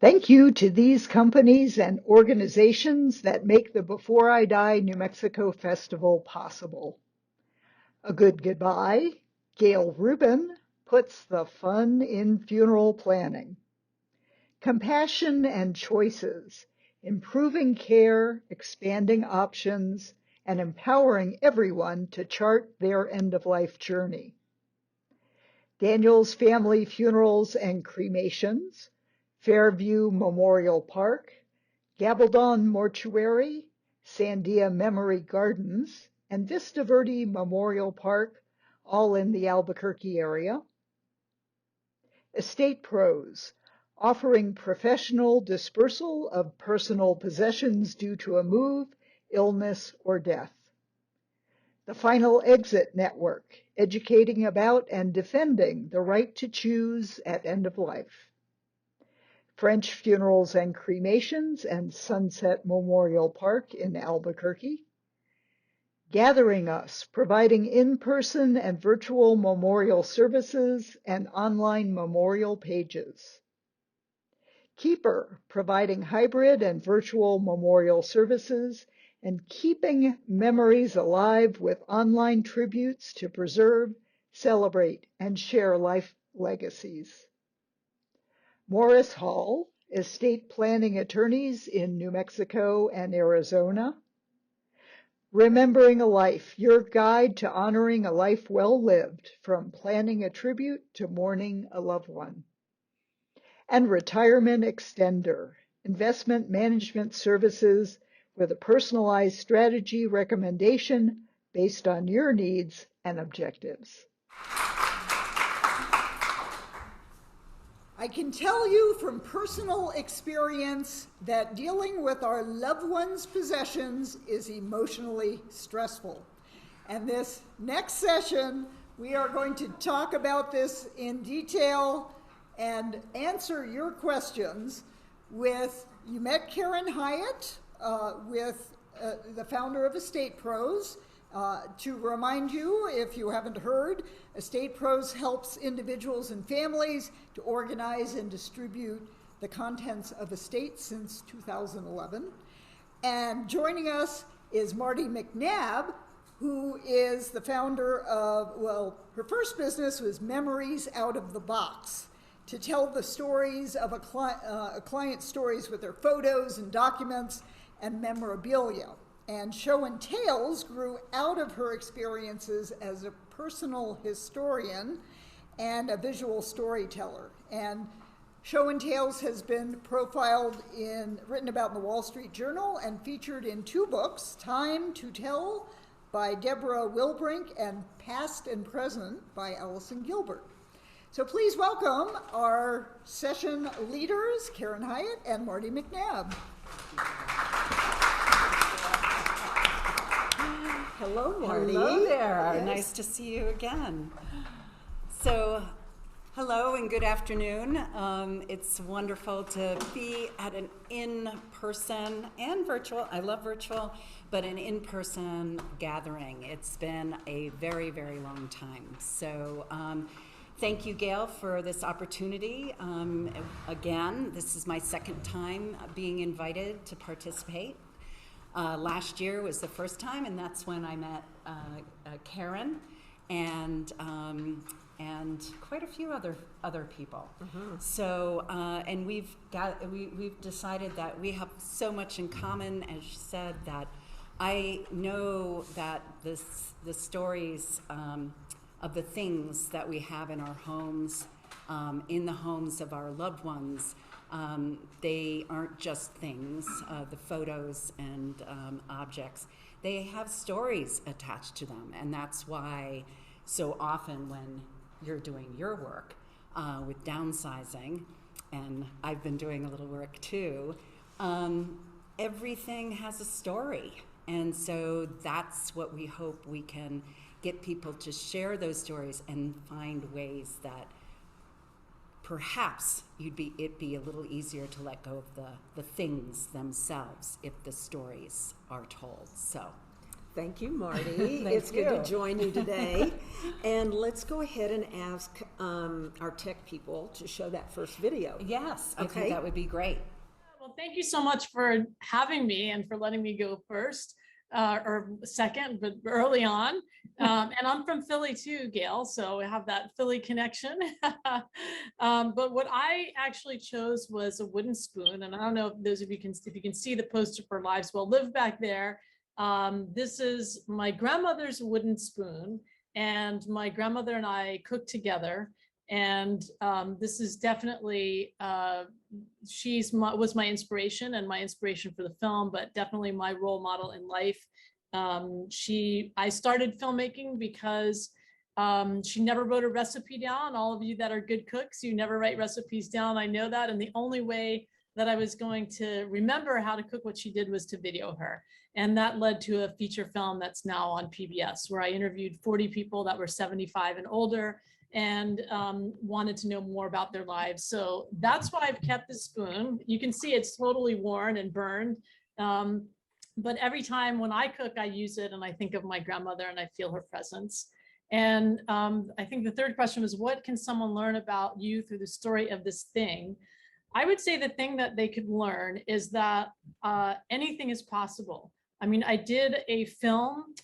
Thank you to these companies and organizations that make the Before I Die New Mexico Festival possible. A good goodbye. Gail Rubin puts the fun in funeral planning. Compassion and choices, improving care, expanding options, and empowering everyone to chart their end-of-life journey. Daniel's Family Funerals and Cremations, Fairview Memorial Park, Gabaldon Mortuary, Sandia Memory Gardens, and Vista Verde Memorial Park, all in the Albuquerque area. EstatePros, offering professional dispersal of personal possessions due to a move, illness, or death. The Final Exit Network, educating about and defending the right to choose at end of life. French Funerals and Cremations and Sunset Memorial Park in Albuquerque. Gathering Us, providing in-person and virtual memorial services and online memorial pages. Keeper, providing hybrid and virtual memorial services and keeping memories alive with online tributes to preserve, celebrate, and share life legacies. Morris Hall, estate planning attorneys in New Mexico and Arizona. Remembering a Life, your guide to honoring a life well lived, from planning a tribute to mourning a loved one. And Retirement Extender, investment management services with a personalized strategy recommendation based on your needs and objectives. I can tell you from personal experience that dealing with our loved ones' possessions is emotionally stressful. And this next session, we are going to talk about this in detail and answer your questions with, you met Karen Hyatt, with the founder of EstatePros. To remind you, if you haven't heard, EstatePros helps individuals and families to organize and distribute the contents of estates since 2011. And joining us is Martie McNabb, who is the founder of, well, her first business was Memories Out of the Box, to tell the stories of a client's stories with their photos and documents and memorabilia. And Show and Tales grew out of her experiences as a personal historian and a visual storyteller. And Show and Tales has been profiled written about in the Wall Street Journal and featured in 2 books, Time to Tell by Deborah Wilbrink and Past and Present by Allison Gilbert. So please welcome our session leaders, Karen Hyatt and Martie McNabb. Hello, Martie. Hello there. Yes. Nice to see you again. So, hello and good afternoon. It's wonderful to be at an in-person and virtual, I love virtual, but an in-person gathering. It's been a very, very long time. So, thank you, Gail, for this opportunity. Again, this is my second time being invited to participate. Last year was the first time, and that's when I met Karen and quite a few other people. Mm-hmm. So, and we've decided that we have so much in common, as she said, that I know that the stories of the things that we have in our homes, in the homes of our loved ones, they aren't just things, the photos and objects. They have stories attached to them, and that's why so often when you're doing your work with downsizing, and I've been doing a little work too, everything has a story. And so that's what we hope we can get people to share those stories and find ways that perhaps it'd be a little easier to let go of the things themselves if the stories are told. So Thank you, Marty. Thank It's good you. to join you today. And let's go ahead and ask our tech people to show that first video. Yes, I Okay. think that would be great. Well, thank you so much for having me and for letting me go first or second, but early on. And I'm from Philly too, Gail, so we have that Philly connection. But what I actually chose was a wooden spoon. And I don't know if those of you if you can see the poster for Lives Well Lived back there. This is my grandmother's wooden spoon, and my grandmother and I cooked together. And this is definitely, was my inspiration and my inspiration for the film, but definitely my role model in life. I started filmmaking because she never wrote a recipe down. All of you that are good cooks, you never write recipes down. I know that. And the only way that I was going to remember how to cook what she did was to video her. And that led to a feature film that's now on PBS, where I interviewed 40 people that were 75 and older and wanted to know more about their lives. So that's why I've kept this spoon. You can see it's totally worn and burned. But every time when I cook, I use it and I think of my grandmother and I feel her presence. And I think the third question was, what can someone learn about you through the story of this thing? I would say the thing that they could learn is that anything is possible. I mean, I did a film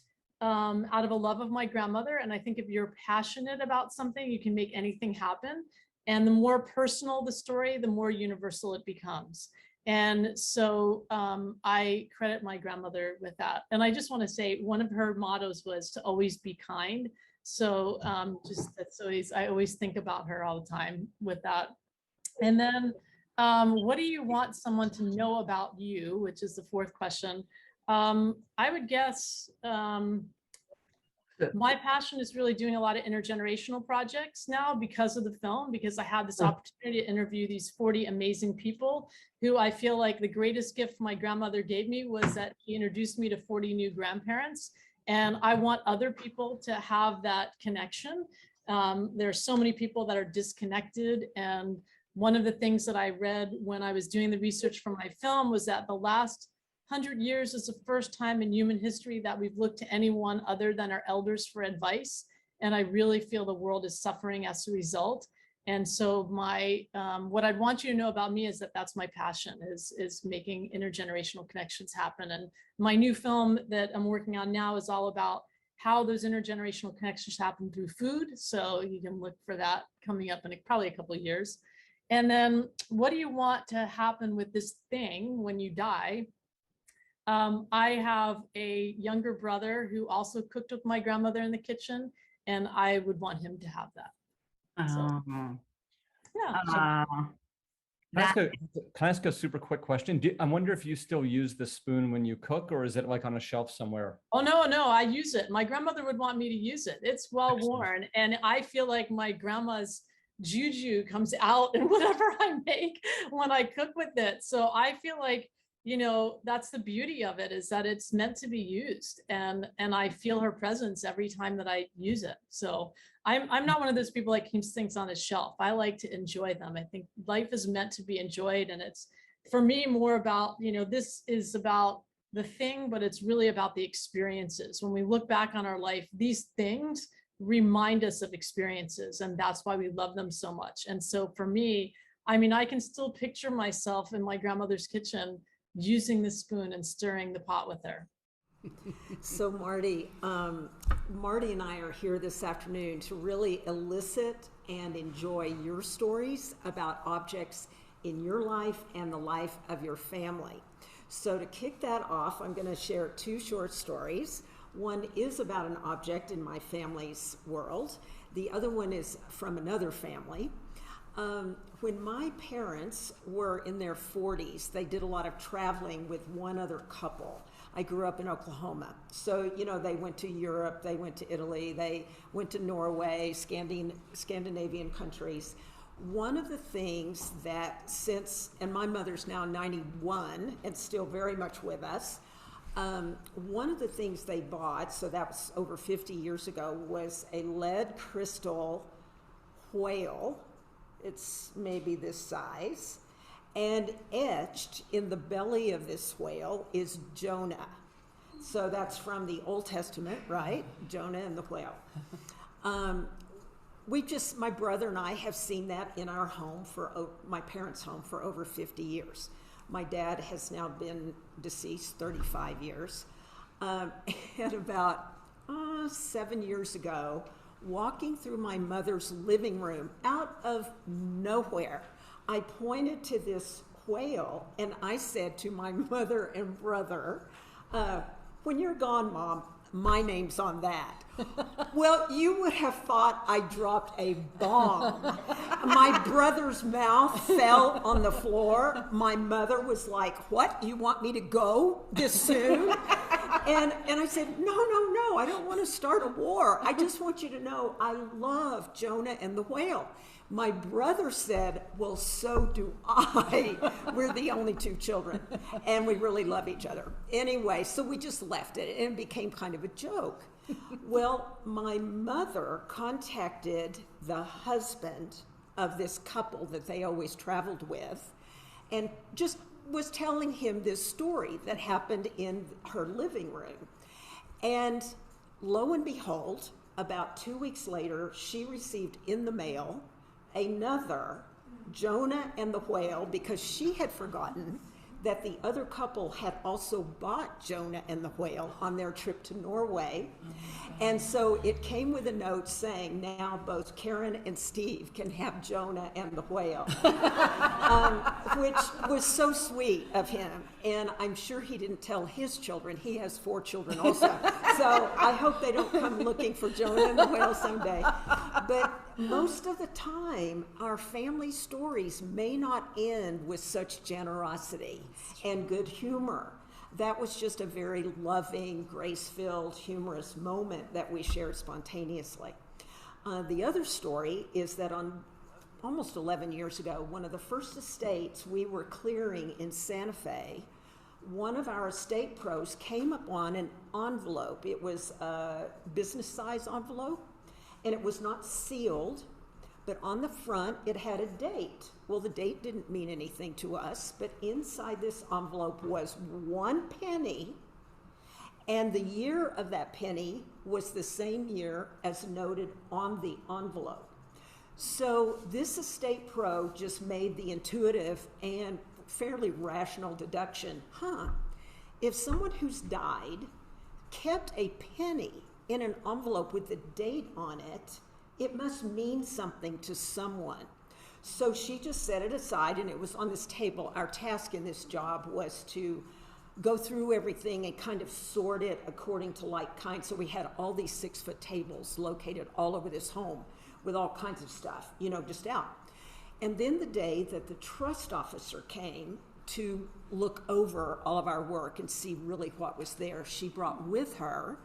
out of a love of my grandmother. And I think if you're passionate about something, you can make anything happen. And the more personal the story, the more universal it becomes. And so I credit my grandmother with that. And I just want to say one of her mottos was to always be kind. So I always think about her all the time with that. And then what do you want someone to know about you, which is the fourth question. I would guess my passion is really doing a lot of intergenerational projects now because of the film, because I had this opportunity to interview these 40 amazing people who I feel like the greatest gift my grandmother gave me was that she introduced me to 40 new grandparents. And I want other people to have that connection. There are so many people that are disconnected. And one of the things that I read when I was doing the research for my film was that the last 100 years is the first time in human history that we've looked to anyone other than our elders for advice. And I really feel the world is suffering as a result. And so what I'd want you to know about me is that that's my passion, is making intergenerational connections happen. And my new film that I'm working on now is all about how those intergenerational connections happen through food. So you can look for that coming up in probably a couple of years. And then what do you want to happen with this thing when you die? I have a younger brother who also cooked with my grandmother in the kitchen, and I would want him to have that. So, yeah. Can I ask a super quick question? I wonder if you still use the spoon when you cook, or is it like on a shelf somewhere? Oh, no, I use it. My grandmother would want me to use it. It's well worn, and I feel like my grandma's juju comes out in whatever I make when I cook with it. So I feel like, you know, that's the beauty of it, is that it's meant to be used, and I feel her presence every time that I use it. So I'm not one of those people that keeps things on a shelf. I like to enjoy them. I think life is meant to be enjoyed, and it's, for me, more about, you know, this is about the thing, but it's really about the experiences. When we look back on our life, these things remind us of experiences, and that's why we love them so much. And so for me, I mean, I can still picture myself in my grandmother's kitchen using the spoon and stirring the pot with her. So Marty and I are here this afternoon to really elicit and enjoy your stories about objects in your life and the life of your family. So to kick that off, I'm going to share two short stories. One is about an object in my family's world. The other one is from another family. When my parents were in their 40s, they did a lot of traveling with one other couple. I grew up in Oklahoma. So, you know, they went to Europe, they went to Italy, they went to Norway, Scandinavian countries. One of the things that and my mother's now 91 and still very much with us, one of the things they bought, so that was over 50 years ago, was a lead crystal whale. It's maybe this size. And etched in the belly of this whale is Jonah. So that's from the Old Testament, right? Jonah and the whale. My brother and I have seen that in our home my parents' home for over 50 years. My dad has now been deceased 35 years. And about 7 years ago, walking through my mother's living room out of nowhere, I pointed to this whale and I said to my mother and brother, when you're gone, Mom, my name's on that. Well, you would have thought I dropped a bomb. My brother's mouth fell on the floor. My mother was like, what, you want me to go this soon? And I said, no, I don't want to start a war. I just want you to know I love Jonah and the whale. My brother said, well, so do I. We're the only two children, and we really love each other. Anyway, so we just left it, and it became kind of a joke. Well, my mother contacted the husband of this couple that they always traveled with, and just was telling him this story that happened in her living room. And lo and behold, about 2 weeks later, she received in the mail another Jonah and the whale, because she had forgotten that the other couple had also bought Jonah and the whale on their trip to Norway. And so it came with a note saying, now both Karen and Steve can have Jonah and the whale, which was so sweet of him. And I'm sure he didn't tell his children. He has 4 children also. So I hope they don't come looking for Jonah and the whale someday. But most of the time, our family stories may not end with such generosity and good humor. That was just a very loving, grace-filled, humorous moment that we shared spontaneously. The other story is that on almost 11 years ago, one of the first estates we were clearing in Santa Fe, one of our EstatePros came upon an envelope. It was a business-size envelope, and it was not sealed, but on the front it had a date. Well, the date didn't mean anything to us, but inside this envelope was 1 penny, and the year of that penny was the same year as noted on the envelope. So this EstatePro just made the intuitive and fairly rational deduction, if someone who's died kept a penny in an envelope with the date on it, it must mean something to someone. So she just set it aside, and it was on this table. Our task in this job was to go through everything and kind of sort it according to like kind. So we had all these 6-foot tables located all over this home with all kinds of stuff, just out. And then the day that the trust officer came to look over all of our work and see really what was there, she brought with her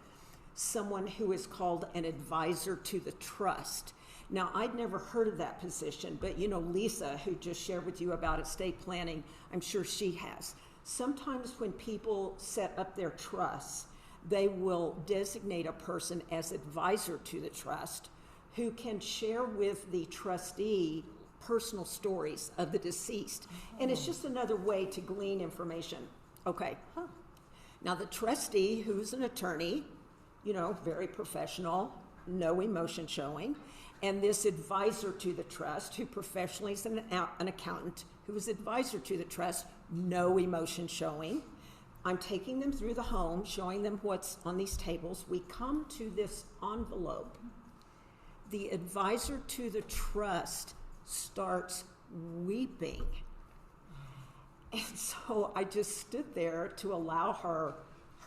someone who is called an advisor to the trust. Now, I'd never heard of that position, but Lisa, who just shared with you about estate planning, I'm sure she has. Sometimes when people set up their trusts, they will designate a person as advisor to the trust who can share with the trustee personal stories of the deceased. And it's just another way to glean information. Okay. Now, the trustee, who's an attorney, very professional, no emotion showing, and this advisor to the trust, who professionally is an accountant, who is advisor to the trust, no emotion showing. I'm taking them through the home, showing them what's on these tables. We come to this envelope. The advisor to the trust starts weeping. And so I just stood there to allow her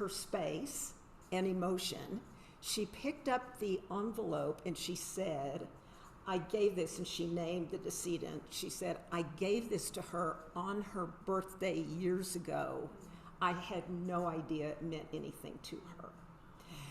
space and emotion. She picked up the envelope and she said, I gave this, and she named the decedent. She said, I gave this to her on her birthday years ago. I had no idea it meant anything to her.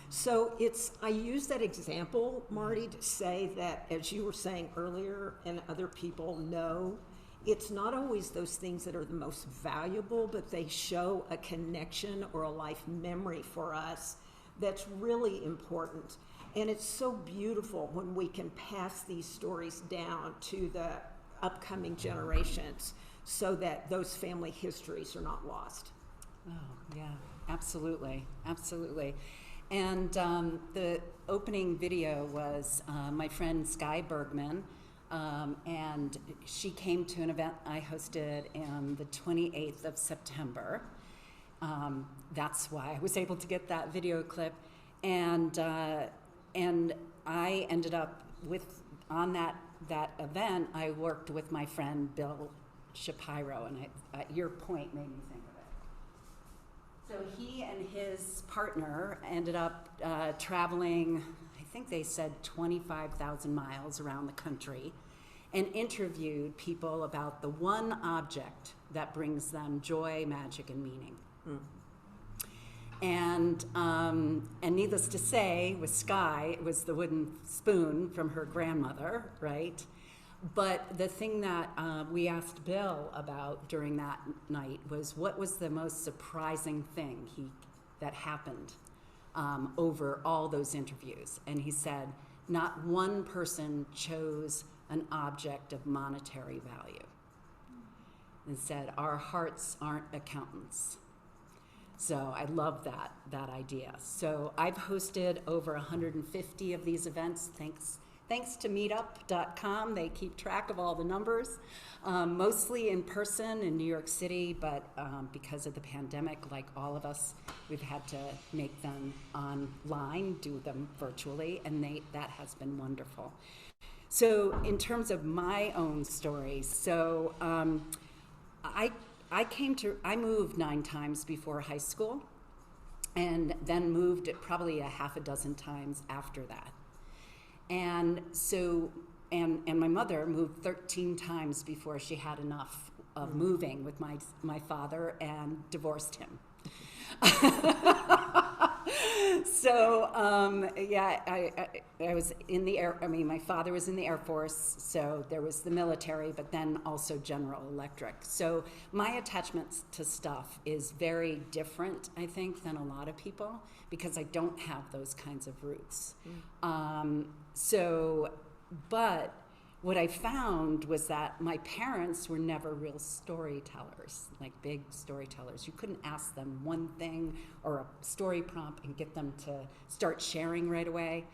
So I use that example, Marty, to say that, as you were saying earlier, and other people know, it's not always those things that are the most valuable, but they show a connection or a life memory for us that's really important. And it's so beautiful when we can pass these stories down to the upcoming generations so that those family histories are not lost. Oh, yeah, absolutely, absolutely. And the opening video was my friend Sky Bergman, and she came to an event I hosted on the 28th of September. That's why I was able to get that video clip. And I ended up on that event, I worked with my friend Bill Shapiro, and your point made me think of it. So he and his partner ended up traveling, I think they said 25,000 miles around the country, and interviewed people about the one object that brings them joy, magic, and meaning. And needless to say, with Sky, it was the wooden spoon from her grandmother, right? But the thing that we asked Bill about during that night was, what was the most surprising thing that happened over all those interviews? And he said, not one person chose an object of monetary value. And said, our hearts aren't accountants. So I love that idea. So I've hosted over 150 of these events, thanks to meetup.com. They keep track of all the numbers, mostly in person in New York City, but because of the pandemic, like all of us, we've had to make them online, do them virtually, and that has been wonderful. So in terms of my own story, so I moved 9 times before high school, and then moved probably a half a dozen times after that. And so, and my mother moved 13 times before she had enough of moving with my father and divorced him. So, yeah, I was in the my father was in the Air Force, so there was the military, but then also General Electric. So my attachments to stuff is very different, I think, than a lot of people, because I don't have those kinds of roots. But what I found was that my parents were never real storytellers, like big storytellers. You couldn't ask them one thing or a story prompt and get them to start sharing right away.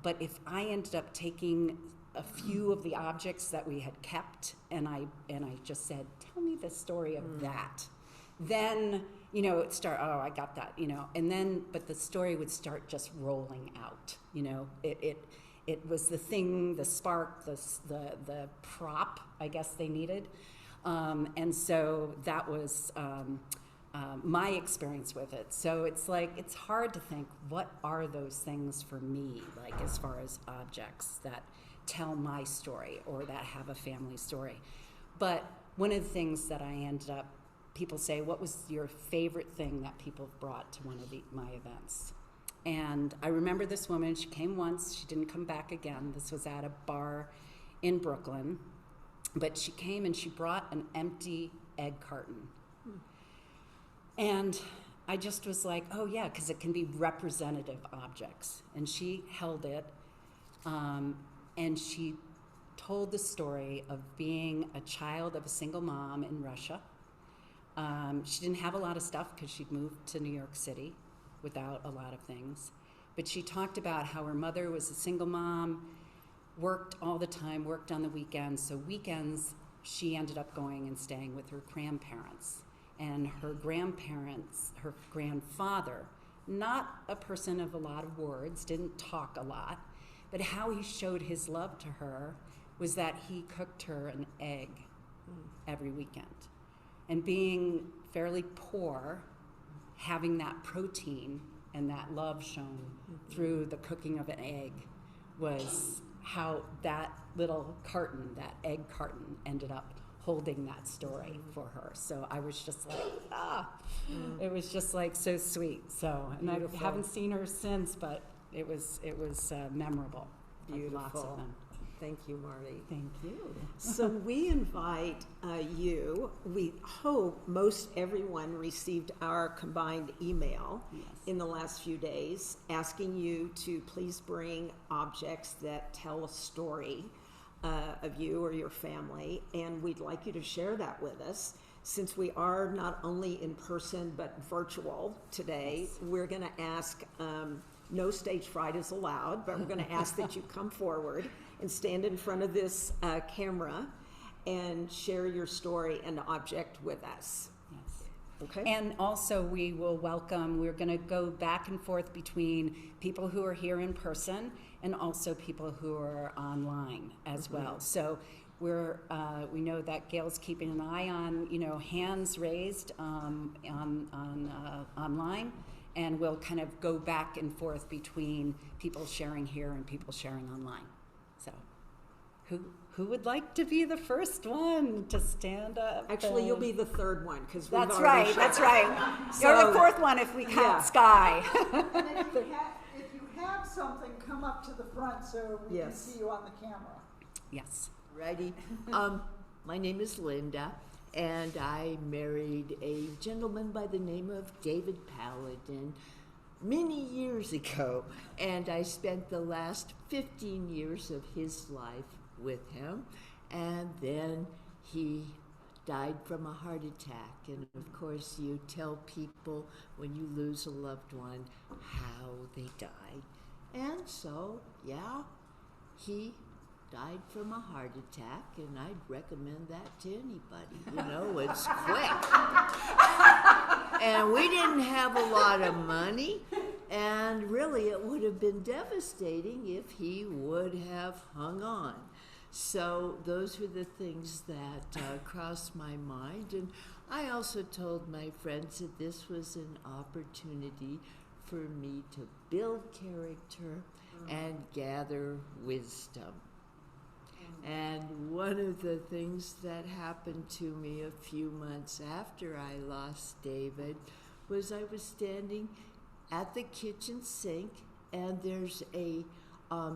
But if I ended up taking a few of the objects that we had kept and I just said, tell me the story of that, then, it start, oh, I got that, and then, but the story would start just rolling out, It was the thing, the spark, the prop, I guess they needed. And so that was my experience with it. So it's hard to think, what are those things for me, like as far as objects that tell my story or that have a family story. But one of the things that I ended up, people say, what was your favorite thing that people brought to one of my events? And I remember this woman, she came once, she didn't come back again. This was at a bar in Brooklyn. But she came and she brought an empty egg carton. And I just was like, oh yeah, because it can be representative objects. And she held it, and she told the story of being a child of a single mom in Russia. She didn't have a lot of stuff because she'd moved to New York City without a lot of things. But she talked about how her mother was a single mom, worked all the time, worked on the weekends. So weekends, she ended up going and staying with her grandparents. And her grandparents, her grandfather, not a person of a lot of words, didn't talk a lot, but how he showed his love to her was that he cooked her an egg every weekend. And being fairly poor, having that protein and that love shown through the cooking of an egg was how that little carton, that egg carton, ended up holding that story for her. So I was just like, it was just like so sweet. So, and Beautiful. I haven't seen her since, but it was memorable. Beautiful. Lots of them. Thank you, Marty. Thank you. So we invite you, we hope most everyone received our combined email in the last few days, asking you to please bring objects that tell a story of you or your family, and we'd like you to share that with us. since we are not only in person but virtual today, we're going to ask, no stage fright is allowed, but we're going to ask that you come forward and stand in front of this camera and share your story and object with us. Yes. Okay? And also we will welcome, we're going to go back and forth between people who are here in person and also people who are online as well. So we know that Gail's keeping an eye on, hands raised online, and we'll kind of go back and forth between people sharing here and people sharing online. So who would like to be the first one to stand up? Actually, you'll be the third one because That's right. So, You're the fourth one if we count yeah. Sky. And if you have something, come up to the front so we can Yes. see you on the camera. Yes. Righty. My name is Linda, and I married a gentleman by the name of David Paladin many years ago, and I spent the last 15 years of his life with him, and then he died from a heart attack. And of course, you tell people when you lose a loved one how they died. And so, yeah, he died from a heart attack, and I'd recommend that to anybody. It's quick. And we didn't have a lot of money, and really it would have been devastating if he would have hung on. So those were the things that crossed my mind. And I also told my friends that this was an opportunity for me to build character and gather wisdom. And one of the things that happened to me a few months after I lost David was I was standing at the kitchen sink, and there's a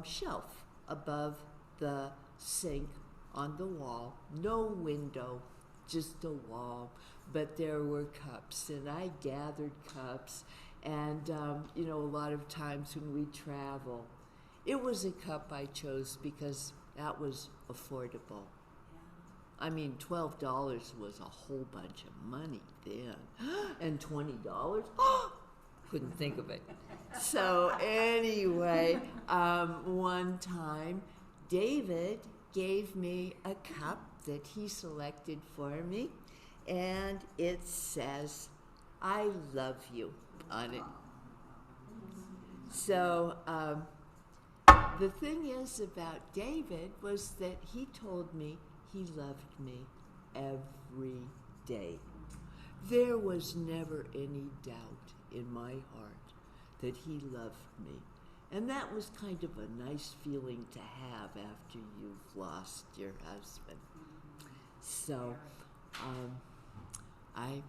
shelf above the sink on the wall, no window, just a wall, but there were cups, and I gathered cups. And a lot of times when we travel, it was a cup I chose because that was affordable. I mean, $12 was a whole bunch of money then. And $20? Couldn't think of it. So anyway, one time, David gave me a cup that he selected for me, and it says, "I love you" on it. So, the thing is about David was that he told me he loved me every day. There was never any doubt in my heart that he loved me. And that was kind of a nice feeling to have after you've lost your husband. So I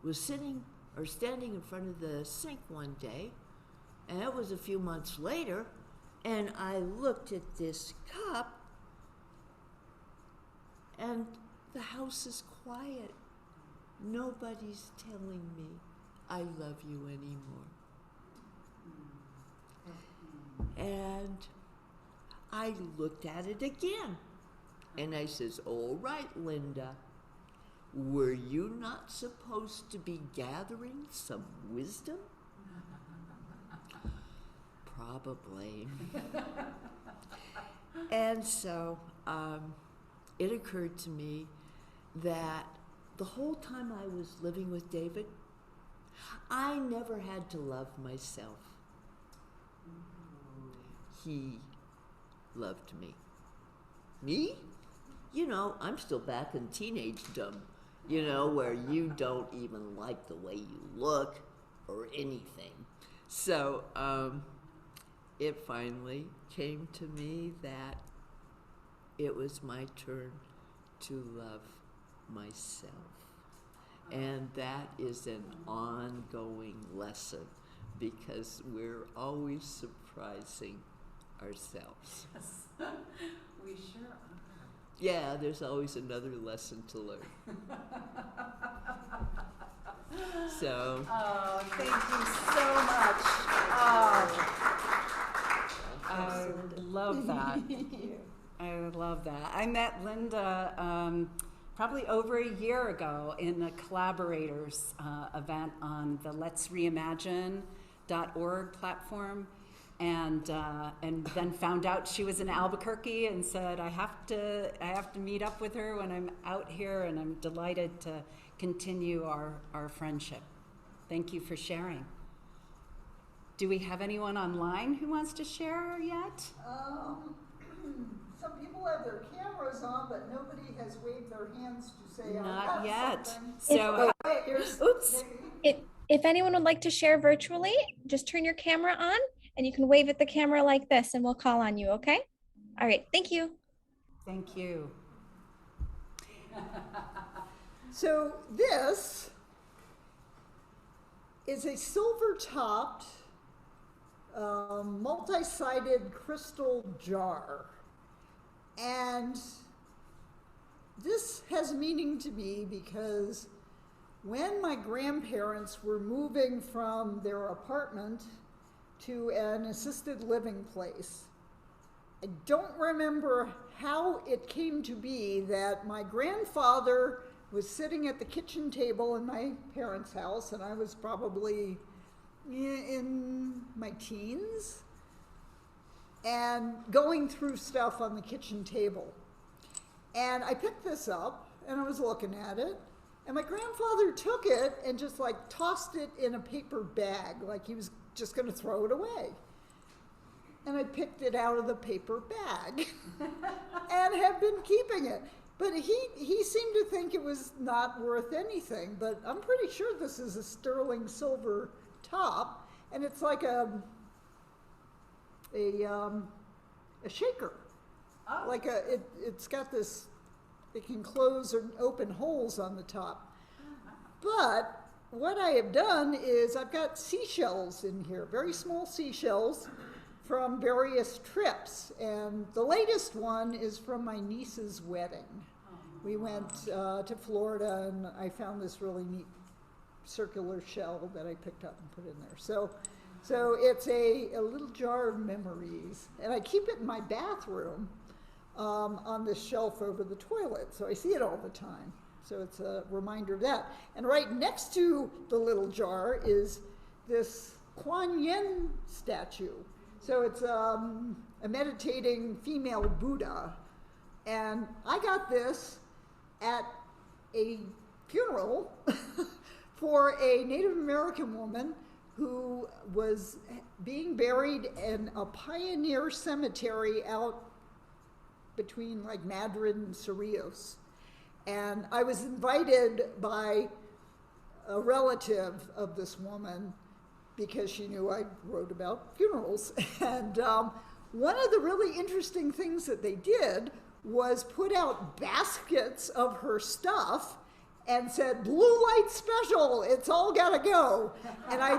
was standing in front of the sink one day, and that was a few months later, and I looked at this cup, and the house is quiet. Nobody's telling me I love you anymore. And I looked at it again, and I says, "All right, Linda, were you not supposed to be gathering some wisdom?" Probably. And so it occurred to me that the whole time I was living with David, I never had to love myself. He loved me. Me? I'm still back in teenagedom, where you don't even like the way you look or anything. So it finally came to me that it was my turn to love myself. And that is an ongoing lesson because we're always surprising ourselves. Yes. We sure are. Yeah, there's always another lesson to learn. So. Oh, thank you so much. Oh, I love that. I love that. I met Linda probably over a year ago in a collaborators event on the letsreimagine.org platform, and then found out she was in Albuquerque and said, I have to meet up with her when I'm out here, and I'm delighted to continue our friendship. Thank you for sharing. Do we have anyone online who wants to share yet? Some people have their cameras on, but nobody has waved their hands to say, Not yet. Something. So, Oops. If anyone would like to share virtually, just turn your camera on and you can wave at the camera like this and we'll call on you, okay? All right, thank you. thank you. So this is a silver-topped, multi-sided crystal jar. And this has meaning to me because when my grandparents were moving from their apartment to an assisted living place, I don't remember how it came to be that my grandfather was sitting at the kitchen table in my parents' house, and I was probably in my teens, and going through stuff on the kitchen table. And I picked this up, and I was looking at it, and my grandfather took it and just like tossed it in a paper bag, like he was just gonna throw it away. And I picked it out of the paper bag and have been keeping it. But he seemed to think it was not worth anything, but I'm pretty sure this is a sterling silver top, and it's like a shaker. Oh. Like it's got this, it can close or open holes on the top. But what I have done is I've got seashells in here, very small seashells from various trips. And the latest one is from my niece's wedding. We went to Florida, and I found this really neat circular shell that I picked up and put in there. So it's a little jar of memories. And I keep it in my bathroom on this shelf over the toilet, so I see it all the time. So it's a reminder of that. And right next to the little jar is this Kuan Yin statue. So it's a meditating female Buddha. And I got this at a funeral for a Native American woman who was being buried in a pioneer cemetery out between like Madrid and Cerrillos. And I was invited by a relative of this woman because she knew I wrote about funerals. And one of the really interesting things that they did was put out baskets of her stuff and said, "Blue light special, it's all gotta go." And I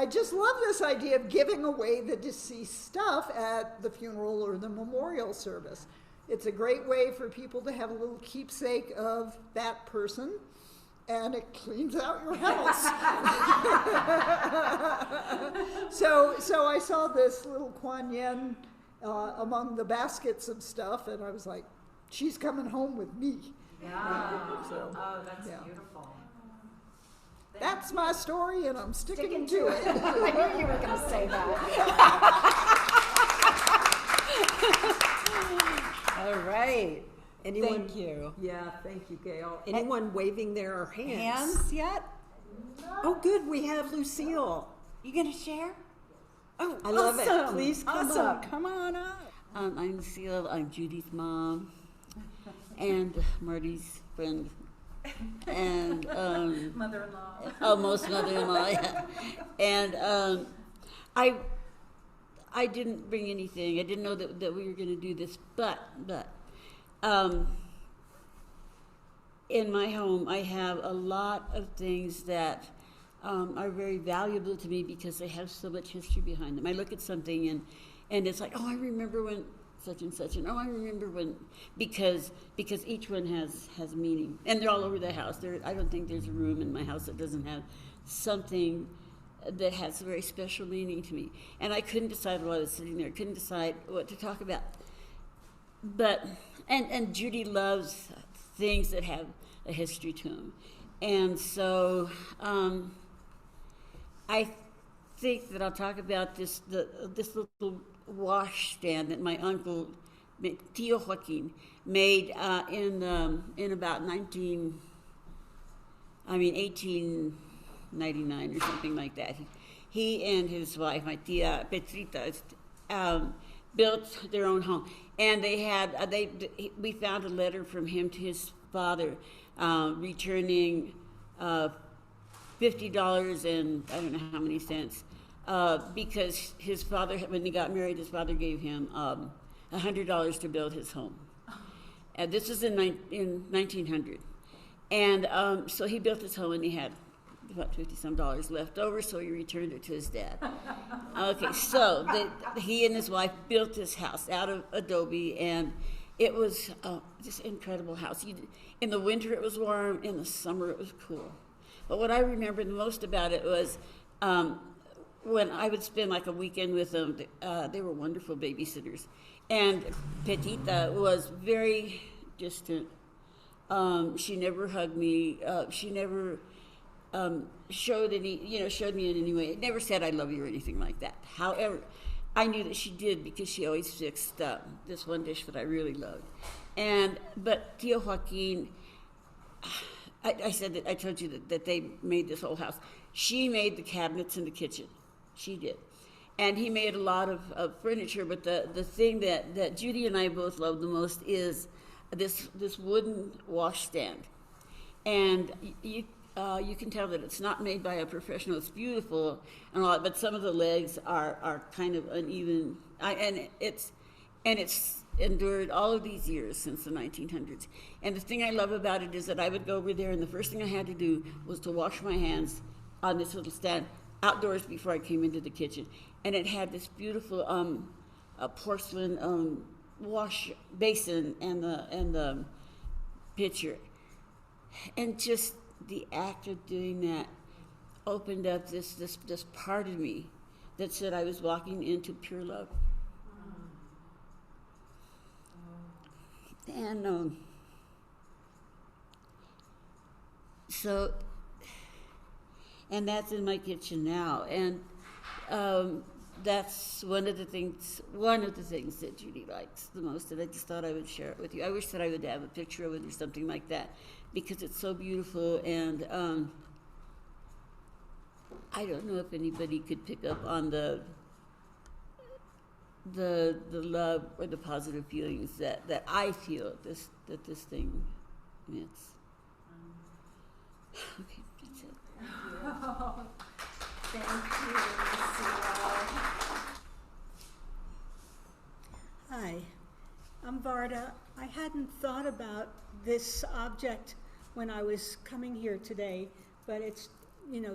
just love this idea of giving away the deceased stuff at the funeral or the memorial service. It's a great way for people to have a little keepsake of that person, and it cleans out your house. So I saw this little Kuan Yin among the baskets of stuff, and I was like, she's coming home with me. Yeah. So, oh, that's yeah. beautiful. That's my story, and I'm sticking to it. I knew you were going to say that. All right. Anyone? Thank you. Yeah, thank you, Gail. Anyone waving their hands? Hands yet? Oh, good. We have Lucille. You going to share? Oh, I love it. awesome. Please come awesome. up. Come on up. I'm Lucille. I'm Judy's mom and Marty's friend. And Mother-in-law. almost mother-in-law. Yeah. And I didn't bring anything. I didn't know that we were going to do this, but in my home I have a lot of things that are very valuable to me because they have so much history behind them. I look at something and it's like, oh, I remember when such and such, and oh, I remember when, because each one has meaning, and they're all over the house. I don't think there's a room in my house that doesn't have something that has a very special meaning to me. And I couldn't decide while I was sitting there, couldn't decide what to talk about. But and Judy loves things that have a history to them. And so I think that I'll talk about this little wash stand that my uncle, Tio Joaquin, made in about 1899 or something like that. He and his wife, my tia Petrita, built their own home, and we found a letter from him to his father, returning $50 and I don't know how many cents, because his father, when they got married, his father gave him $100 to build his home. And this was in 1900. And so he built his home, and he had about $50-some left over, so he returned it to his dad. Okay, so he and his wife built this house out of adobe, and it was just an incredible house. In the winter it was warm, in the summer it was cool. But what I remember the most about it was when I would spend like a weekend with them. They were wonderful babysitters. And Petita was very distant. She never hugged me. She never showed me in any way. It never said I love you or anything like that. However, I knew that she did because she always fixed this one dish that I really loved. But Tio Joaquin, I told you that they made this whole house. She made the cabinets in the kitchen. She did. And he made a lot of furniture, but the thing that Judy and I both love the most is this wooden washstand. And you can tell that it's not made by a professional. It's beautiful and all, but some of the legs are kind of uneven. And it's endured all of these years since the 1900s. And the thing I love about it is that I would go over there, and the first thing I had to do was to wash my hands on this little stand outdoors before I came into the kitchen. And it had this beautiful porcelain wash basin and the pitcher. And just the act of doing that opened up this part of me that said I was walking into pure love. And and that's in my kitchen now. And that's one of the things that Judy likes the most, and I just thought I would share it with you. I wish that I would have a picture of it or something like that, because it's so beautiful. And I don't know if anybody could pick up on the love or the positive feelings that I feel that this thing emits. Okay, that's it. Thank you, Lucille. Hi, I'm Varda. I hadn't thought about this object when I was coming here today, but it's,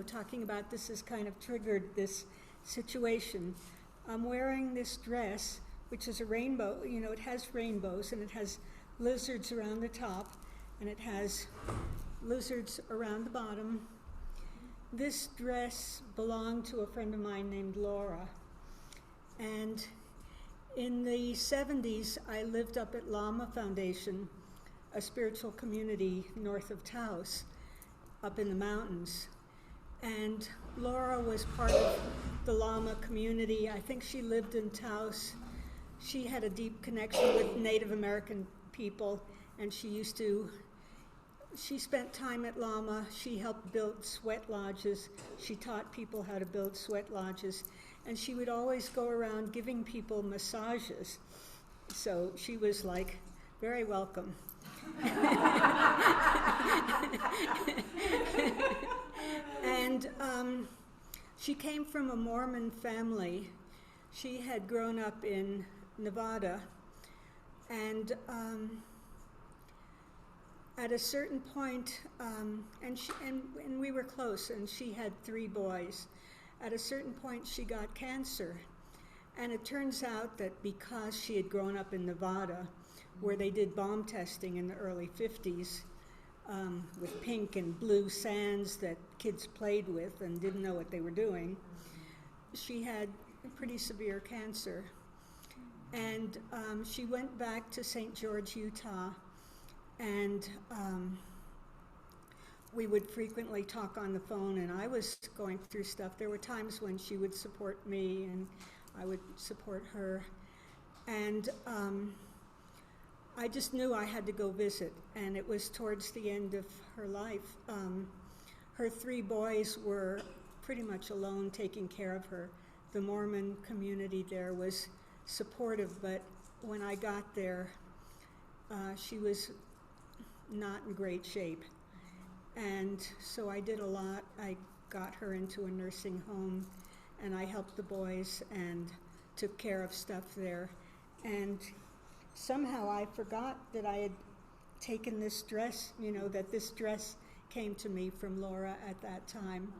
talking about this has kind of triggered this situation. I'm wearing this dress, which is a rainbow. It has rainbows, and it has lizards around the top, and it has lizards around the bottom. This dress belonged to a friend of mine named Laura. And in the 70s, I lived up at Lama Foundation, a spiritual community north of Taos, up in the mountains. And Laura was part of the Lama community. I think she lived in Taos. She had a deep connection with Native American people, and she spent time at Lama. She helped build sweat lodges. She taught people how to build sweat lodges. And she would always go around giving people massages. So she was like, very welcome. And she came from a Mormon family. She had grown up in Nevada. And at a certain point, and we were close, and she had 3 boys. At a certain point, she got cancer. And it turns out that because she had grown up in Nevada, where they did bomb testing in the early 50s, with pink and blue sands that kids played with and didn't know what they were doing, she had pretty severe cancer. And she went back to St. George, Utah, and we would frequently talk on the phone, and I was going through stuff. There were times when she would support me and I would support her. And I just knew I had to go visit, and it was towards the end of her life. Her 3 boys were pretty much alone taking care of her. The Mormon community there was supportive, but when I got there, she was not in great shape. And so I did a lot. I got her into a nursing home, and I helped the boys and took care of stuff there. And somehow I forgot that I had taken this dress, that this dress came to me from Laura at that time.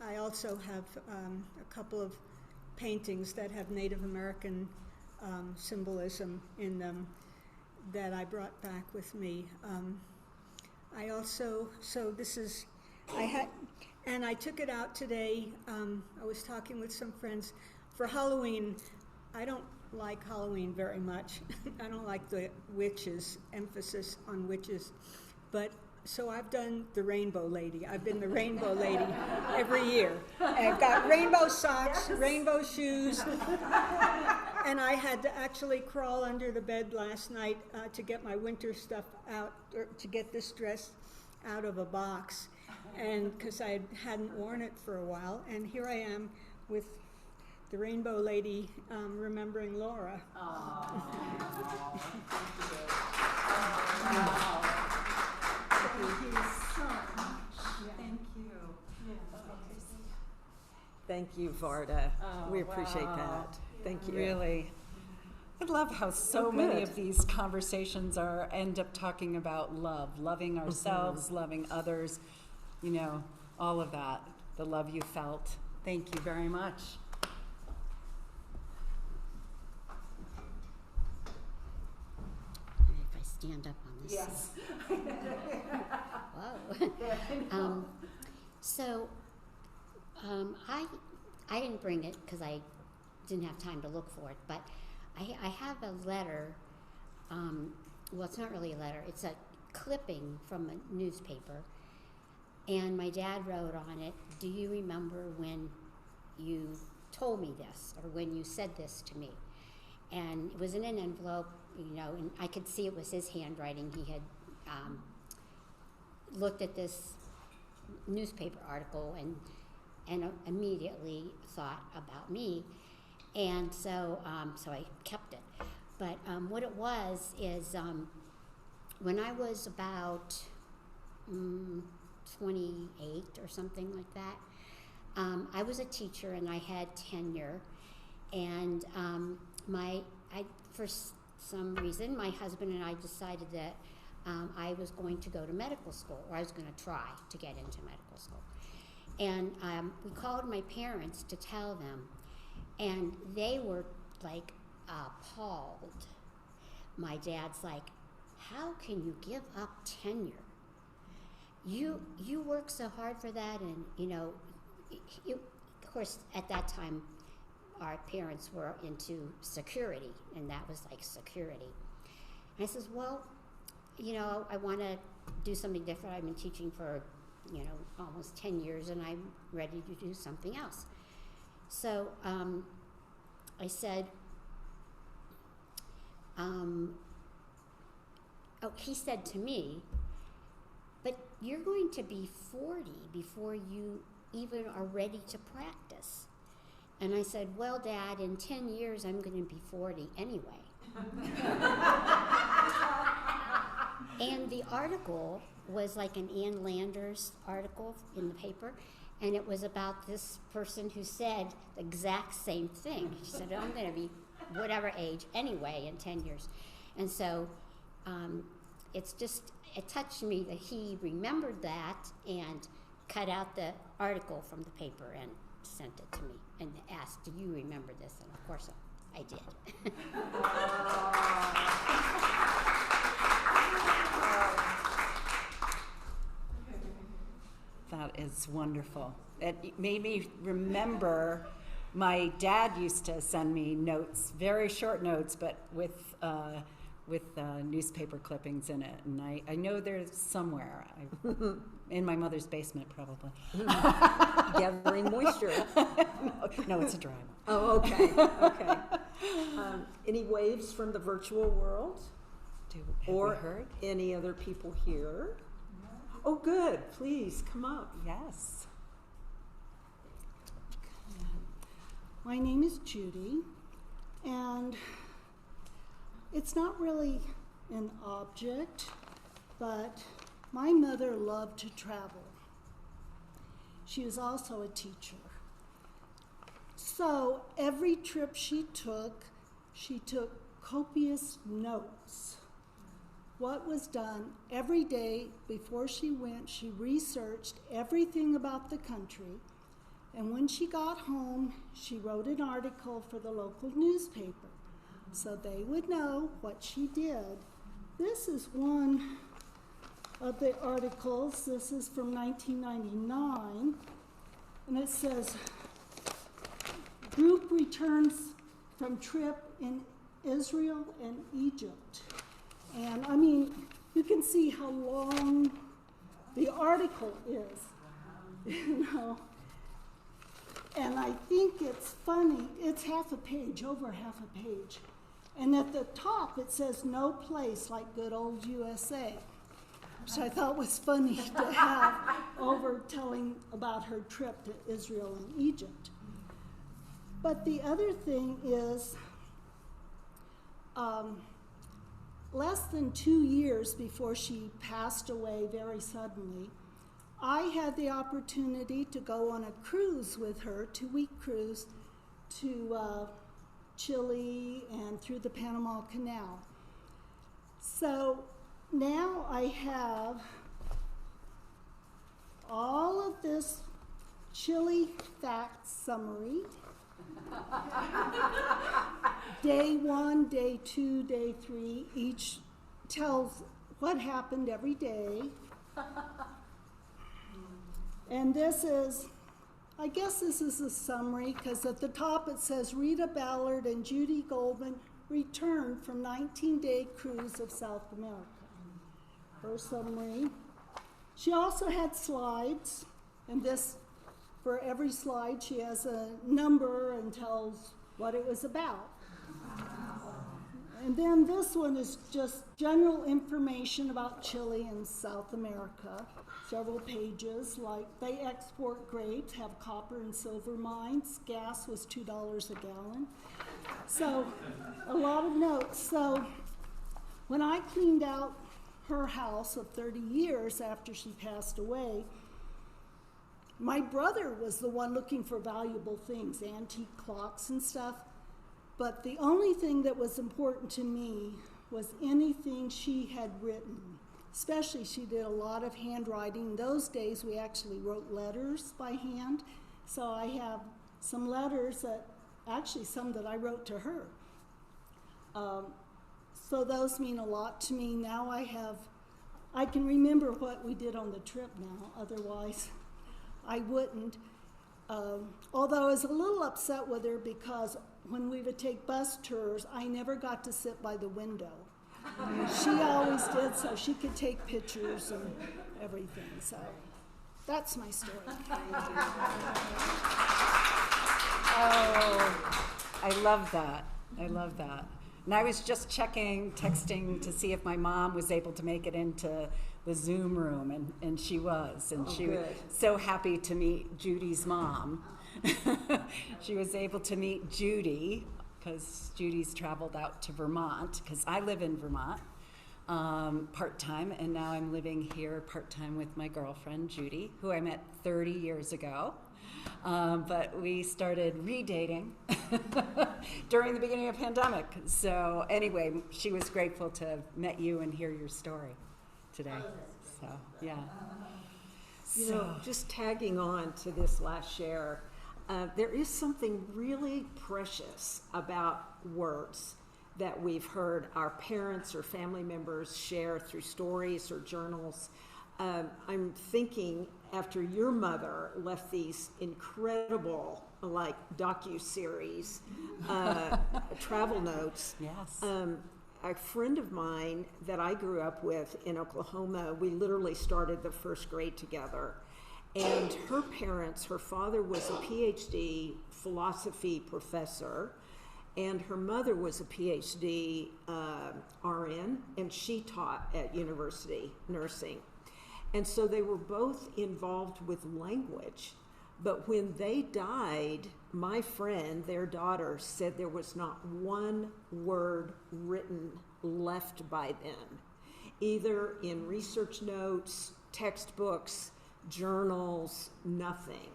I also have a couple of paintings that have Native American symbolism in them that I brought back with me. I took it out today. I was talking with some friends. For Halloween, I don't like Halloween very much. I don't like the witches, emphasis on witches. But so I've done the Rainbow Lady. I've been the Rainbow Lady every year. And I've got rainbow socks, rainbow shoes. And I had to actually crawl under the bed last night to get my winter stuff out, or to get this dress out of a box, and because I hadn't worn it for a while. And here I am with the Rainbow Lady remembering Laura. Thank you so much. Thank you. Thank you, Varda. We appreciate that. Thank you. Really. I love how so many of these conversations end up talking about love, loving ourselves, loving others, all of that, the love you felt. Thank you very much. If I stand up on this. Yes. Whoa. I didn't bring it because I didn't have time to look for it, but I have a letter. Well, it's not really a letter. It's a clipping from a newspaper, and my dad wrote on it, "Do you remember when you told me this, or when you said this to me?" And it was in an envelope, and I could see it was his handwriting. He had looked at this newspaper article and immediately thought about me. And so I kept it. But what it was is when I was about 28 or something like that, I was a teacher and I had tenure. And for some reason, my husband and I decided that I was going to go to medical school, or I was going to try to get into medical school. And we called my parents to tell them, and they were like appalled. My dad's like, "How can you give up tenure? You work so hard for that." And of course, at that time, our parents were into security, and that was like security. And I says, "Well, I want to do something different. I've been teaching for almost 10 years, and I'm ready to do something else." So I said, he said to me, "But you're going to be 40 before you even are ready to practice." And I said, "Well, Dad, in 10 years, I'm going to be 40 anyway." And the article was like an Ann Landers article in the paper, and it was about this person who said the exact same thing. She said, "I'm going to be whatever age anyway in 10 years. And so it touched me that he remembered that and cut out the article from the paper and sent it to me and asked, "Do you remember this?" And of course I did. That is wonderful. It made me remember My dad used to send me notes, very short notes, but with newspaper clippings in it. And I know there's somewhere, in my mother's basement probably. Gathering moisture. No, it's a dry one. Oh, okay, okay. Any waves from the virtual world? Have Or we heard? any other people here? Oh, good. Please come up. Yes. My name is Judy, and it's not really an object, but my mother loved to travel. She was also a teacher. So every trip she took copious notes. What was done every day before she went, she researched everything about the country. And when she got home, she wrote an article for the local newspaper so they would know what she did. This is one of the articles. This is from 1999, and it says, group returns from trip in Israel and Egypt. And I mean, you can see how long the article is, you know. And I think it's funny, it's half a page, over half a page. And at the top it says, no place like good old USA, which I thought was funny to have over telling about her trip to Israel and Egypt. But the other thing is, less than 2 years before she passed away very suddenly, I had the opportunity to go on a cruise with her, 2-week cruise, to Chile and through the Panama Canal. So now I have all of this Chile facts summary. Day 1, day 2, day 3, each tells what happened every day. And this is, I guess this is a summary, because at the top it says Rita Ballard and Judy Goldman returned from 19-day cruise of South America. Her summary. She also had slides, and this, for every slide, she has a number and tells what it was about. And then this one is just general information about Chile and South America. Several pages, like they export grapes, have copper and silver mines. Gas was $2 a gallon. So a lot of notes. So when I cleaned out her house of 30 years after she passed away, my brother was the one looking for valuable things, antique clocks and stuff. But the only thing that was important to me was anything she had written. Especially, she did a lot of handwriting. In those days, we actually wrote letters by hand. So I have some letters that, actually some that I wrote to her. So those mean a lot to me. Now I can remember what we did on the trip now. Otherwise, I wouldn't. Although I was a little upset with her because when we would take bus tours, I never got to sit by the window. She always did, so she could take pictures and everything. So that's my story. Oh, I love that. I love that. And I was just texting to see if my mom was able to make it into the Zoom room, and she was. And she was so happy to meet Judy's mom. She was able to meet Judy, because Judy's traveled out to Vermont, because I live in Vermont part-time, and now I'm living here part-time with my girlfriend, Judy, who I met 30 years ago. But we started redating during the beginning of the pandemic. So anyway, she was grateful to have met you and hear your story today. So, yeah. You know, just tagging on to this last share, there is something really precious about words that we've heard our parents or family members share through stories or journals. I'm thinking after your mother left these incredible, like, docu-series, travel notes. Yes. A friend of mine that I grew up with in Oklahoma, we literally started the first grade together. And her parents, her father was a PhD philosophy professor, and her mother was a PhD RN, and she taught at university nursing. And so they were both involved with language. But when they died, my friend, their daughter, said there was not one word written left by them, either in research notes, textbooks, journals, nothing.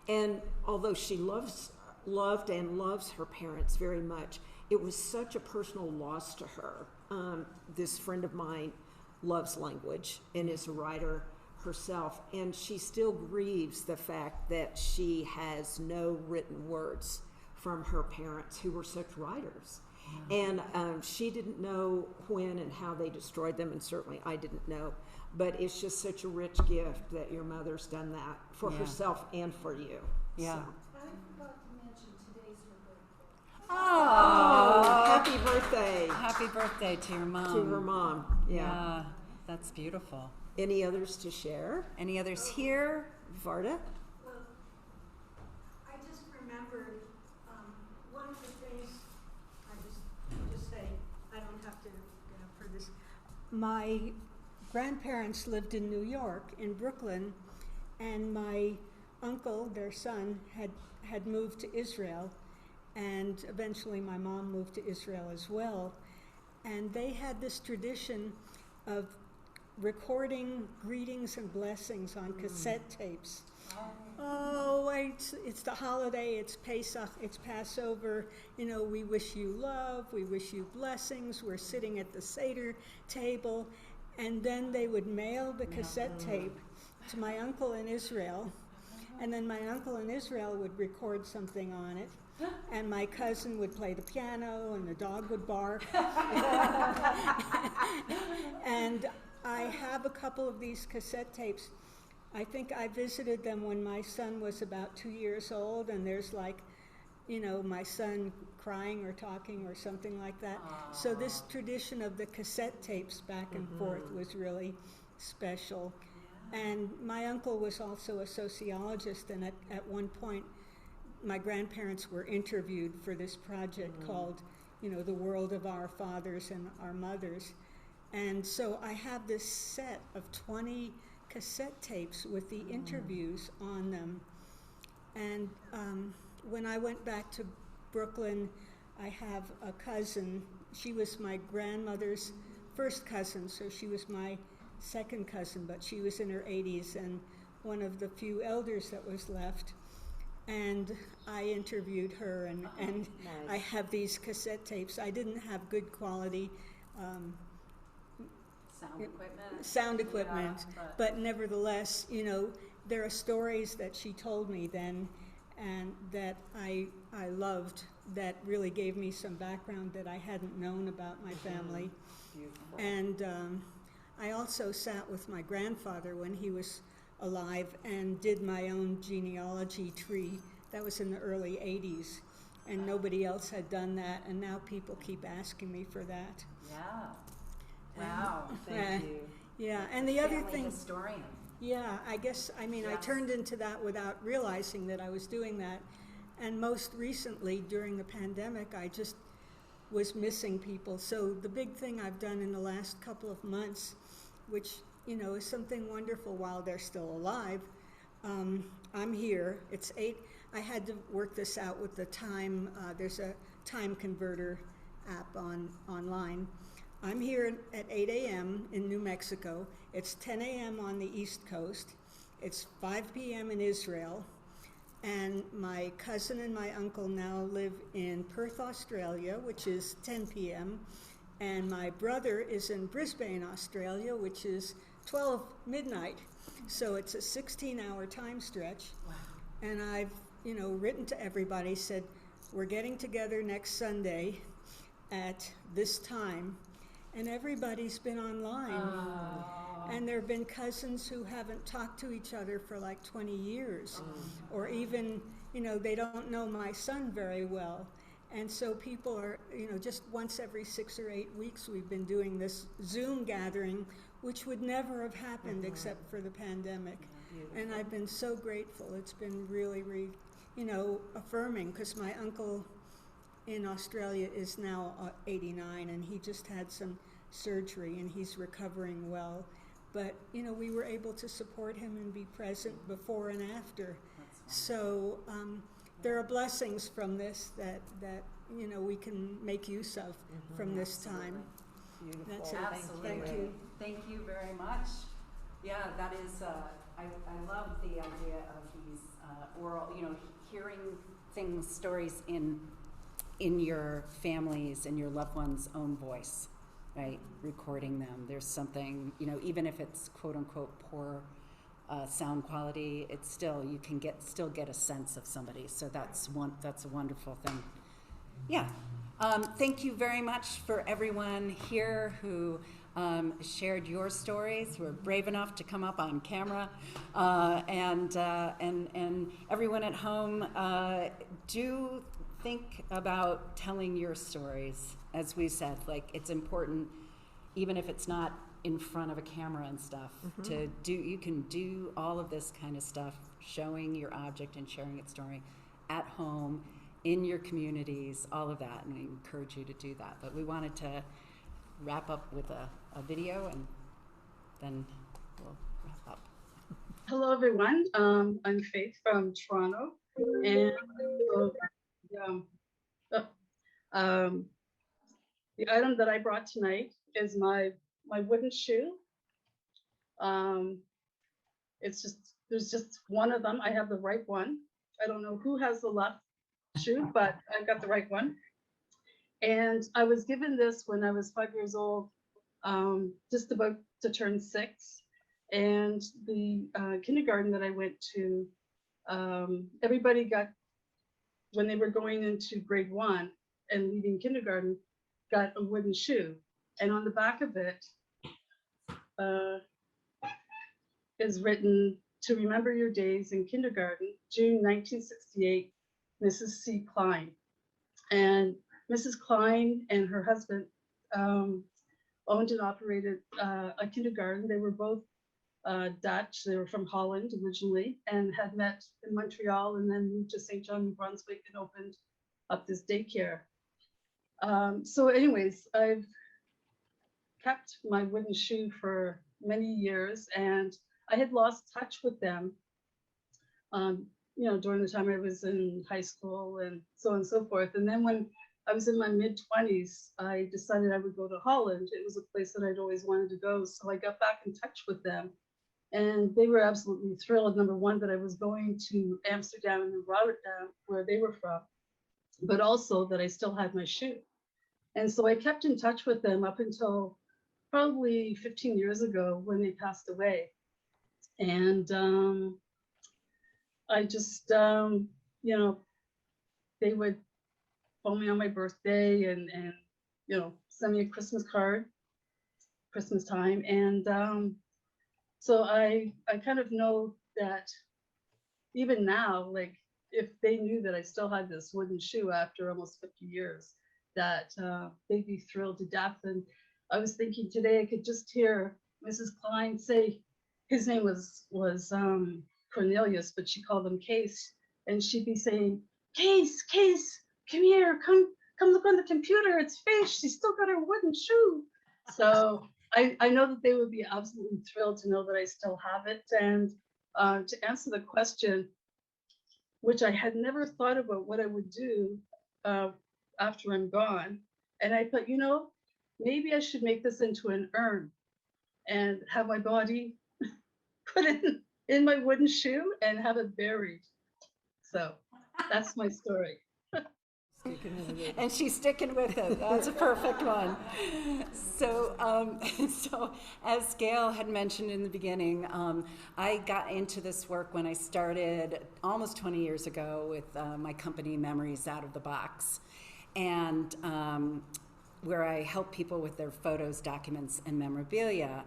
And although she loved and loves her parents very much, it was such a personal loss to her. This friend of mine loves language and is a writer herself, and she still grieves the fact that she has no written words from her parents who were such writers. And she didn't know when and how they destroyed them, and certainly I didn't know, but it's just such a rich gift that your mother's done that for herself and for you. Yeah. So. I forgot to mention today's her birthday. Oh, Happy birthday happy birthday to your mom. to her mom. Yeah, that's beautiful. Any others to share? Any others here? Varda? Well, I just remembered, one of the things, I'll just say, I don't have to get up for this. My grandparents lived in New York, in Brooklyn, and my uncle, their son, had moved to Israel, and eventually my mom moved to Israel as well. And they had this tradition of recording greetings and blessings on cassette tapes. Oh, it's the holiday, it's Pesach, it's Passover, we wish you love, we wish you blessings, we're sitting at the Seder table, and then they would mail the cassette tape to my uncle in Israel, and then my uncle in Israel would record something on it, and my cousin would play the piano, and the dog would bark. And I have a couple of these cassette tapes. I think I visited them when my son was about 2 years old, and there's my son crying or talking or something like that. So this tradition of the cassette tapes back and forth was really special. And my uncle was also a sociologist, and at one point my grandparents were interviewed for this project called, The World of Our Fathers and Our Mothers. And so I have this set of 20 cassette tapes with the interviews on them. And when I went back to Brooklyn, I have a cousin. She was my grandmother's first cousin, so she was my second cousin, but she was in her 80s and one of the few elders that was left. And I interviewed her, and Nice. I have these cassette tapes. I didn't have good quality sound equipment, but nevertheless, there are stories that she told me then, and that I loved, that really gave me some background that I hadn't known about my family. Beautiful. And I also sat with my grandfather when he was alive and did my own genealogy tree. That was in the early 80s, and nobody else had done that, and now people keep asking me for that. Yeah. Wow. Thank you. Yeah, and the other Family thing, historian. yeah, I turned into that without realizing that I was doing that. And most recently, during the pandemic, I just was missing people. So the big thing I've done in the last couple of months, which, is something wonderful while they're still alive, I'm here. It's 8. I had to work this out with the time. There's a time converter app online. I'm here at 8 a.m. in New Mexico. It's 10 a.m. on the East Coast. It's 5 p.m. in Israel. And my cousin and my uncle now live in Perth, Australia, which is 10 p.m. And my brother is in Brisbane, Australia, which is 12 midnight. So it's a 16-hour time stretch. Wow. And I've, written to everybody, said, we're getting together next Sunday at this time. And everybody's been online. And there have been cousins who haven't talked to each other for like 20 years. Or even, you know, they don't know my son very well. And so people are, you know, just once every 6 or 8 weeks we've been doing this Zoom gathering, which would never have happened except for the pandemic. And I've been so grateful. It's been really, you know, affirming, because my uncle in Australia is now 89, and he just had some surgery and he's recovering well. But, you know, we were able to support him and be present before and after. So there are blessings from this that you know, we can make use of from this time. Beautiful. That's it. Absolutely. Thank you. Thank you very much. Yeah, that is, I love the idea of these oral, you know, hearing things, stories in your families and your loved one's own voice, right? Recording them. There's something, you know, even if it's quote unquote poor sound quality, it's still, you can still get a sense of somebody. So that's a wonderful thing. Yeah. Thank you very much for everyone here who shared your stories, who were brave enough to come up on camera, and everyone at home, do think about telling your stories. As we said, like, it's important, even if it's not in front of a camera and stuff, you can do all of this kind of stuff, showing your object and sharing its story at home, in your communities, all of that, and we encourage you to do that. But we wanted to wrap up with a video, and then we'll wrap up. Hello, everyone. I'm Faith from Toronto, and the item that I brought tonight is my wooden shoe. There's just one of them. I have the right one. I don't know who has the left shoe, but I got the right one. And I was given this when I was 5 years old, just about to turn 6. And the kindergarten that I went to, everybody got, when they were going into grade 1 and leaving kindergarten, got a wooden shoe. And on the back of it is written, "To remember your days in kindergarten, June 1968, Mrs. C. Klein." And Mrs. Klein and her husband owned and operated a kindergarten. They were both Dutch. They were from Holland originally and had met in Montreal and then moved to St. John, New Brunswick, and opened up this daycare. So anyways, I've kept my wooden shoe for many years, and I had lost touch with them, you know, during the time I was in high school and so on and so forth. And then when I was in my mid-20s, I decided I would go to Holland. It was a place that I'd always wanted to go. So I got back in touch with them, and they were absolutely thrilled. Number one, that I was going to Amsterdam and Rotterdam, where they were from, but also that I still had my shoe. And so I kept in touch with them up until probably 15 years ago when they passed away. And I just, you know, they would phone me on my birthday and you know, send me a Christmas card, Christmas time. And so I kind of know that even now, like, if they knew that I still had this wooden shoe after almost 50 years, that they'd be thrilled to death. And I was thinking today I could just hear Mrs. Klein say, his name was Cornelius, but she called him Case, and she'd be saying, Case, come here, come look on the computer, it's Faith, she's still got her wooden shoe. So I know that they would be absolutely thrilled to know that I still have it. And to answer the question, which I had never thought about what I would do after I'm gone. And I thought, you know, maybe I should make this into an urn and have my body put in my wooden shoe and have it buried. So that's my story. And she's sticking with it. That's a perfect one. So, so as Gail had mentioned in the beginning, I got into this work when I started almost 20 years ago with my company Memories Out of the Box, and where I help people with their photos, documents, and memorabilia.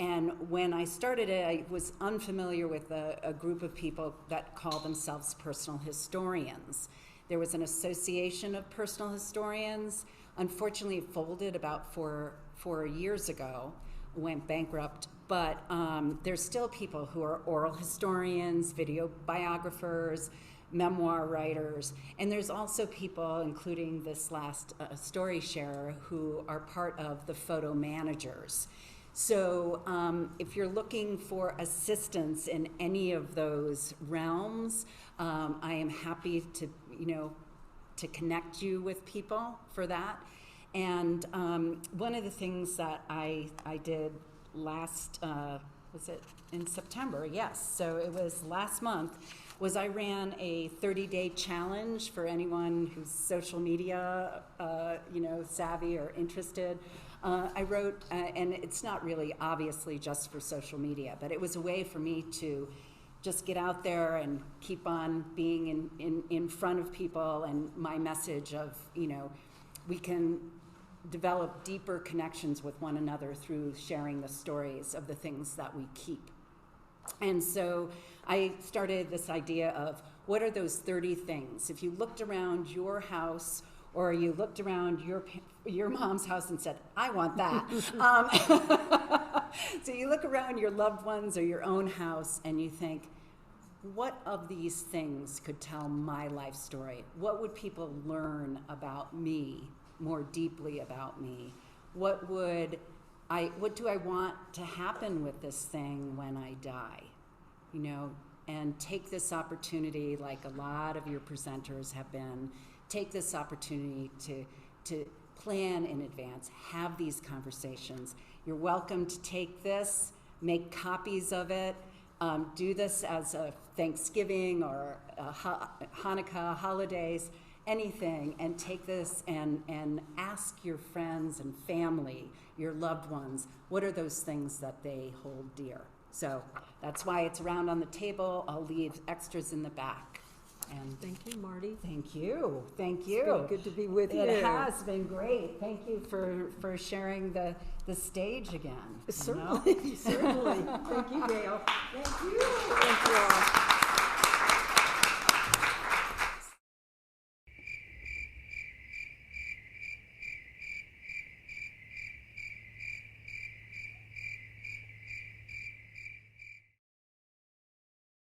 And when I started it, I was unfamiliar with a group of people that call themselves personal historians. There was an association of personal historians. Unfortunately, it folded about four years ago, went bankrupt. But there's still people who are oral historians, video biographers, memoir writers, and there's also people, including this last story sharer, who are part of the photo managers. So if you're looking for assistance in any of those realms, I am happy to, to connect you with people for that. And one of the things that I did last, was it in September? Yes, so it was last month, was I ran a 30-day challenge for anyone who's social media, savvy or interested. I wrote, and it's not really obviously just for social media, but it was a way for me to just get out there and keep on being in front of people, and my message of, we can develop deeper connections with one another through sharing the stories of the things that we keep. And so I started this idea of what are those 30 things? If you looked around your house, or you looked around your mom's house and said, I want that. So you look around your loved ones or your own house and you think, what of these things could tell my life story? What would people learn about me, more deeply about me? What do I want to happen with this thing when I die? And take this opportunity, like a lot of your presenters have been, take this opportunity to plan in advance, have these conversations. You're welcome to take this, make copies of it, do this as a Thanksgiving or a Hanukkah, holidays, anything, and take this and ask your friends and family, your loved ones, what are those things that they hold dear? So that's why it's around on the table. I'll leave extras in the back. And thank you, Martie. Thank you. Thank you. It's been good to be with you. It has been great. Thank you for sharing the stage again. Certainly, certainly. Thank you, Gail. Thank you.